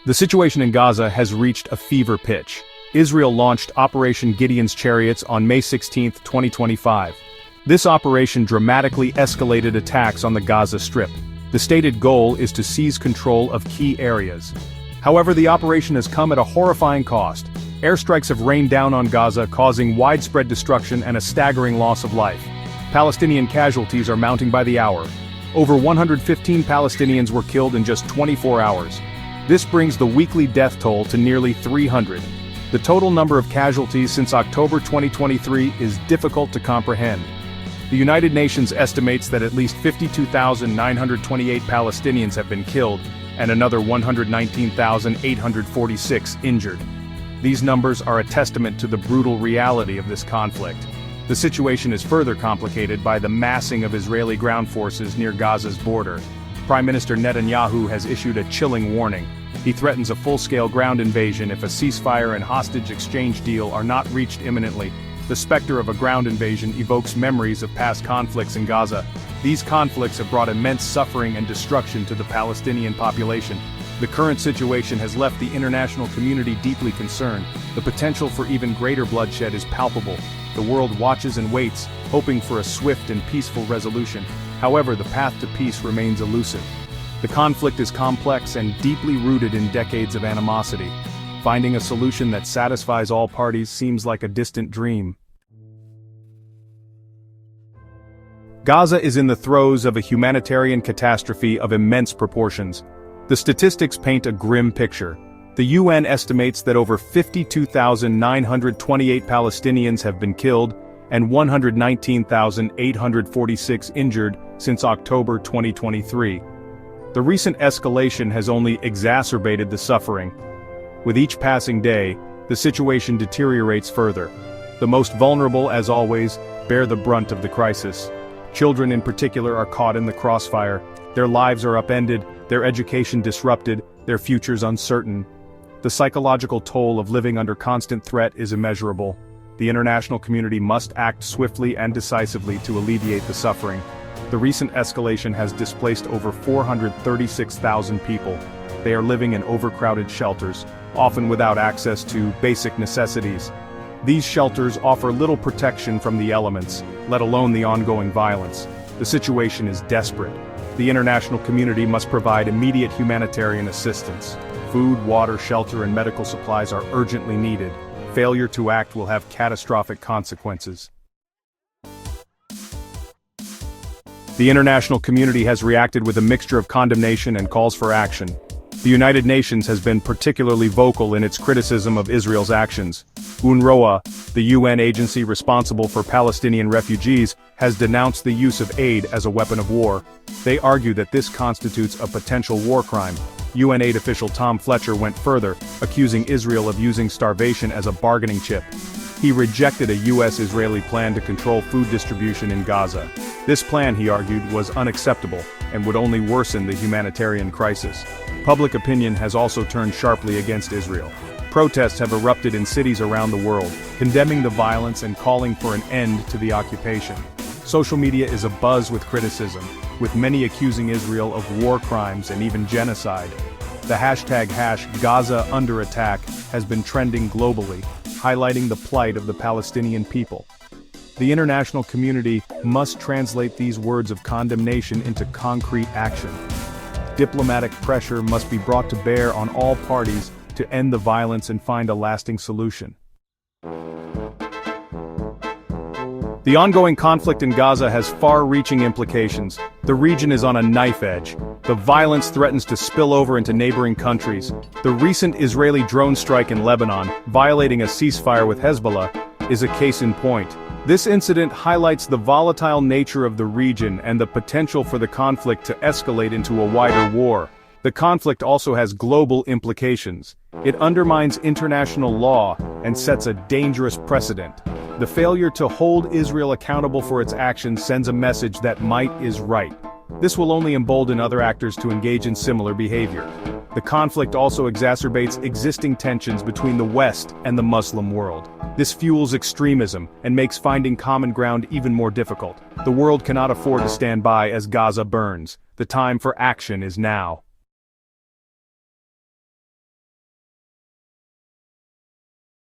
The situation in Gaza has reached a fever pitch. Israel launched Operation Gideon's Chariots on May 16, 2025. This operation dramatically escalated attacks on the Gaza Strip. The stated goal is to seize control of key areas. However, the operation has come at a horrifying cost. Airstrikes have rained down on Gaza, causing widespread destruction and a staggering loss of life. Palestinian casualties are mounting by the hour. Over 115 Palestinians were killed in just 24 hours. This brings the weekly death toll to nearly 300. The total number of casualties since October 2023 is difficult to comprehend. The United Nations estimates that at least 52,928 Palestinians have been killed, and another 119,846 injured. These numbers are a testament to the brutal reality of this conflict. The situation is further complicated by the massing of Israeli ground forces near Gaza's border. Prime Minister Netanyahu has issued a chilling warning. He threatens a full-scale ground invasion if a ceasefire and hostage exchange deal are not reached imminently. The specter of a ground invasion evokes memories of past conflicts in Gaza. These conflicts have brought immense suffering and destruction to the Palestinian population. The current situation has left the international community deeply concerned. The potential for even greater bloodshed is palpable. The world watches and waits, hoping for a swift and peaceful resolution. However, the path to peace remains elusive. The conflict is complex and deeply rooted in decades of animosity. Finding a solution that satisfies all parties seems like a distant dream. Gaza is in the throes of a humanitarian catastrophe of immense proportions. The statistics paint a grim picture. The UN estimates that over 52,928 Palestinians have been killed and 119,846 injured since October 2023. The recent escalation has only exacerbated the suffering. With each passing day, the situation deteriorates further. The most vulnerable, as always, bear the brunt of the crisis. Children in particular are caught in the crossfire. Their lives are upended, their education disrupted, their futures uncertain. The psychological toll of living under constant threat is immeasurable. The international community must act swiftly and decisively to alleviate the suffering. The recent escalation has displaced over 436,000 people. They are living in overcrowded shelters, often without access to basic necessities. These shelters offer little protection from the elements, let alone the ongoing violence. The situation is desperate. The international community must provide immediate humanitarian assistance. Food, water, shelter, and medical supplies are urgently needed. Failure to act will have catastrophic consequences. The international community has reacted with a mixture of condemnation and calls for action. The United Nations has been particularly vocal in its criticism of Israel's actions. UNRWA, the UN agency responsible for Palestinian refugees, has denounced the use of aid as a weapon of war. They argue that this constitutes a potential war crime. UN aid official Tom Fletcher went further, accusing Israel of using starvation as a bargaining chip. He rejected a US-Israeli plan to control food distribution in Gaza. This plan, he argued, was unacceptable and would only worsen the humanitarian crisis. Public opinion has also turned sharply against Israel. Protests have erupted in cities around the world, condemning the violence and calling for an end to the occupation. Social media is abuzz with criticism, with many accusing Israel of war crimes and even genocide. The hashtag #GazaUnderAttack has been trending globally, highlighting the plight of the Palestinian people. The international community must translate these words of condemnation into concrete action. Diplomatic pressure must be brought to bear on all parties to end the violence and find a lasting solution. The ongoing conflict in Gaza has far-reaching implications. The region is on a knife edge. The violence threatens to spill over into neighboring countries. The recent Israeli drone strike in Lebanon, violating a ceasefire with Hezbollah, is a case in point. This incident highlights the volatile nature of the region and the potential for the conflict to escalate into a wider war. The conflict also has global implications. It undermines international law and sets a dangerous precedent. The failure to hold Israel accountable for its actions sends a message that might is right. This will only embolden other actors to engage in similar behavior. The conflict also exacerbates existing tensions between the West and the Muslim world. This fuels extremism and makes finding common ground even more difficult. The world cannot afford to stand by as Gaza burns. The time for action is now.